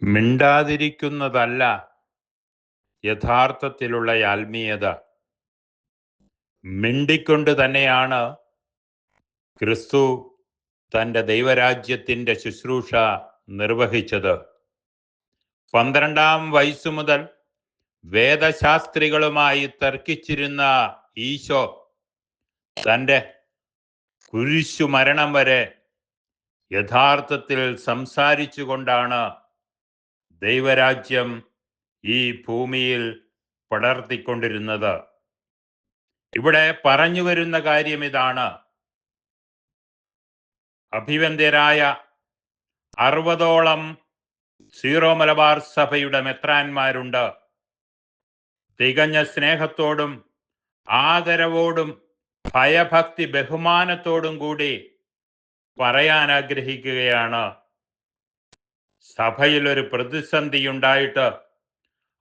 മിണ്ടാതിരിക്കുന്നതല്ല യഥാർത്ഥത്തിലുള്ള ആത്മീയത. മിണ്ടിക്കൊണ്ട് തന്നെയാണ് ക്രിസ്തു തൻ്റെ ദൈവരാജ്യത്തിൻ്റെ ശുശ്രൂഷ നിർവഹിച്ചത്. 12-ാം വയസ്സു മുതൽ വേദശാസ്ത്രികളുമായി തർക്കിച്ചിരുന്ന ഈശോ തൻ്റെ കുരിശുമരണം വരെ യഥാർത്ഥത്തിൽ സംസാരിച്ചുകൊണ്ടാണ് ദൈവരാജ്യം ഈ ഭൂമിയിൽ പടർത്തിക്കൊണ്ടിരുന്നത്. ഇവിടെ പറഞ്ഞു വരുന്ന കാര്യം ഇതാണ്: അഭിവന്ദ്യരായ 60ഓളം സീറോ മലബാർ സഭയുടെ മെത്രാന്മാരുണ്ട്. തികഞ്ഞ സ്നേഹത്തോടും ആദരവോടും ഭയഭക്തി ബഹുമാനത്തോടും കൂടി പറയാൻ ആഗ്രഹിക്കുകയാണ്, സഭയിൽ ഒരു പ്രതിസന്ധി ഉണ്ടായിട്ട്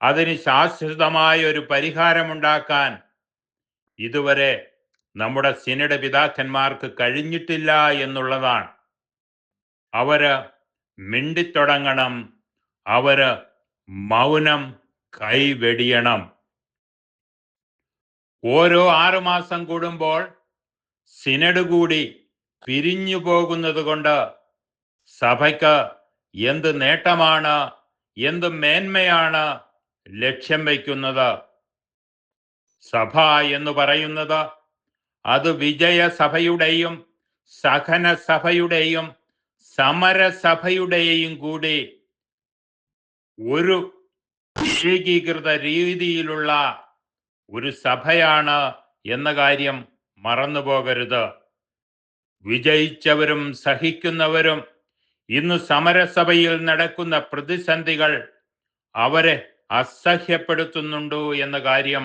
അതിന് ശാശ്വതമായ ഒരു പരിഹാരമുണ്ടാക്കാൻ ഇതുവരെ നമ്മുടെ സിനഡ് പിതാക്കന്മാർക്ക് കഴിഞ്ഞിട്ടില്ല എന്നുള്ളതാണ്. അവര് മിണ്ടിത്തുടങ്ങണം, അവര് മൗനം കൈവെടിയണം. ഓരോ 6 മാസം കൂടുമ്പോൾ സിനഡ് കൂടി പിരിഞ്ഞു പോകുന്നത് കൊണ്ട് സഭയ്ക്ക് എന്ത് നേട്ടമാണ്, എന്ത് മേന്മയാണ് ലക്ഷ്യം വയ്ക്കുന്നത്? സഭ എന്ന് പറയുന്നത് അത് വിജയസഭയുടെയും സഹന സഭയുടെയും സമരസഭയുടെയും കൂടി ഒരു ഏകീകൃത രീതിയിലുള്ള ഒരു സഭയാണ് എന്ന കാര്യം മറന്നുപോകരുത്. വിജയിച്ചവരും സഹിക്കുന്നവരും ഇന്ന് സമരസഭയിൽ നടക്കുന്ന പ്രതിസന്ധികൾ അവരെ അസഹ്യപ്പെടുത്തുന്നുണ്ടോ എന്ന കാര്യം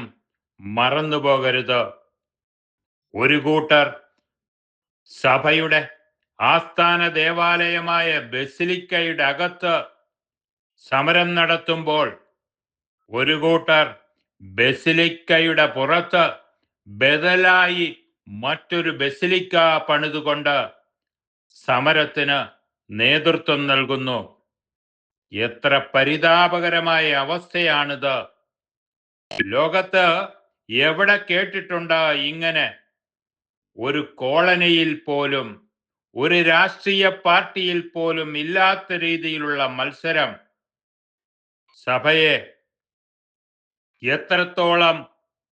മറന്നുപോകരുത്. ഒരു കൂട്ടർ സഭയുടെ ആസ്ഥാന ദേവാലയമായ ബസിലിക്കയുടെ അകത്ത് സമരം നടത്തുമ്പോൾ ഒരു കൂട്ടർ ബസിലിക്കയുടെ പുറത്ത് ബദലായി മറ്റൊരു ബസിലിക്ക പണിതുകൊണ്ട് സമരത്തിന് നേതൃത്വം നൽകുന്നു. എത്ര പരിതാപകരമായ അവസ്ഥയാണിത്! ലോകത്ത് എവിടെ കേട്ടിട്ടുണ്ട് ഇങ്ങനെ? ഒരു കോളനിയിൽ പോലും, ഒരു രാഷ്ട്രീയ പാർട്ടിയിൽ പോലും ഇല്ലാത്ത രീതിയിലുള്ള മത്സരം. സഭയെ എത്രത്തോളം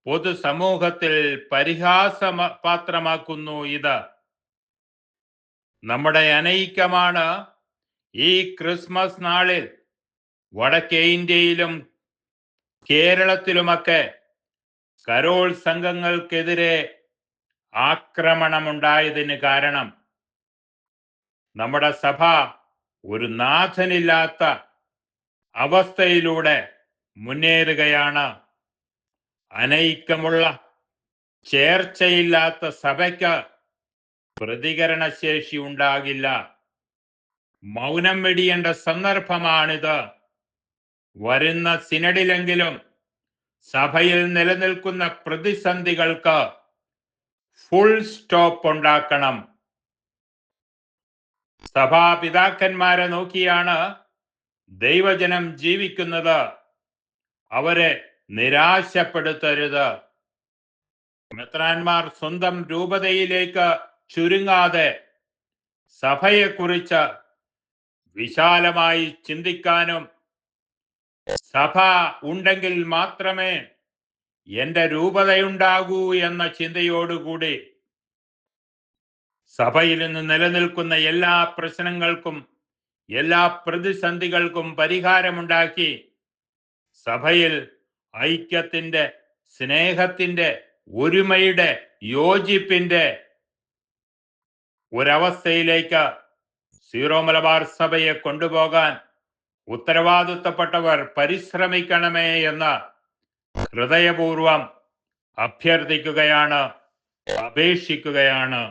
പൊതുസമൂഹത്തിൽ പരിഹാസപാത്രമാക്കുന്നു ഇത്! നമ്മുടെ അനൈക്യമാണ് ഈ ക്രിസ്മസ് നാളിൽ വടക്കേ ഇന്ത്യയിലും കേരളത്തിലുമൊക്കെ കരോൾ സംഘങ്ങൾക്കെതിരെ ആക്രമണമുണ്ടായതിന് കാരണം. നമ്മുടെ സഭ ഒരു നാഥനില്ലാത്ത അവസ്ഥയിലൂടെ മുന്നേറുകയാണ്. അനൈക്യമുള്ള ചേർച്ചയില്ലാത്ത സഭയ്ക്ക് പ്രതികരണശേഷി ഉണ്ടാകില്ല. മൗനം വെടിയേണ്ട സന്ദർഭമാണിത്. വരുന്ന സിനഡിലെങ്കിലും സഭയിൽ നിലനിൽക്കുന്ന പ്രതിസന്ധികൾക്ക് ഫുൾ സ്റ്റോപ്പ് ഉണ്ടാക്കണം. സഭാപിതാക്കന്മാരെ നോക്കിയാണ് ദൈവജനം ജീവിക്കുന്നത്. അവരെ നിരാശപ്പെടുത്തരുത്. മെത്രാന്മാർ സ്വന്തം രൂപതയിലേക്ക് ചുരുങ്ങാതെ സഭയെക്കുറിച്ച് വിശാലമായി ചിന്തിക്കാനും, സഭ ഉണ്ടെങ്കിൽ മാത്രമേ എൻ്റെ രൂപതയുണ്ടാകൂ എന്ന ചിന്തയോടുകൂടി സഭയിൽ നിന്ന് നിലനിൽക്കുന്ന എല്ലാ പ്രശ്നങ്ങൾക്കും എല്ലാ പ്രതിസന്ധികൾക്കും പരിഹാരമുണ്ടാക്കി സഭയിൽ ഐക്യത്തിൻ്റെ, സ്നേഹത്തിൻ്റെ, ഒരുമയുടെ, യോജിപ്പിൻ്റെ ഒരവസ്ഥയിലേക്ക് സീറോ മലബാർ സഭയെ കൊണ്ടുപോകാൻ ഉത്തരവാദിത്തപ്പെട്ടവർ പരിശ്രമിക്കണമേ എന്ന് ഹൃദയപൂർവം അഭ്യർത്ഥിക്കുകയാണ്, അപേക്ഷിക്കുകയാണ്.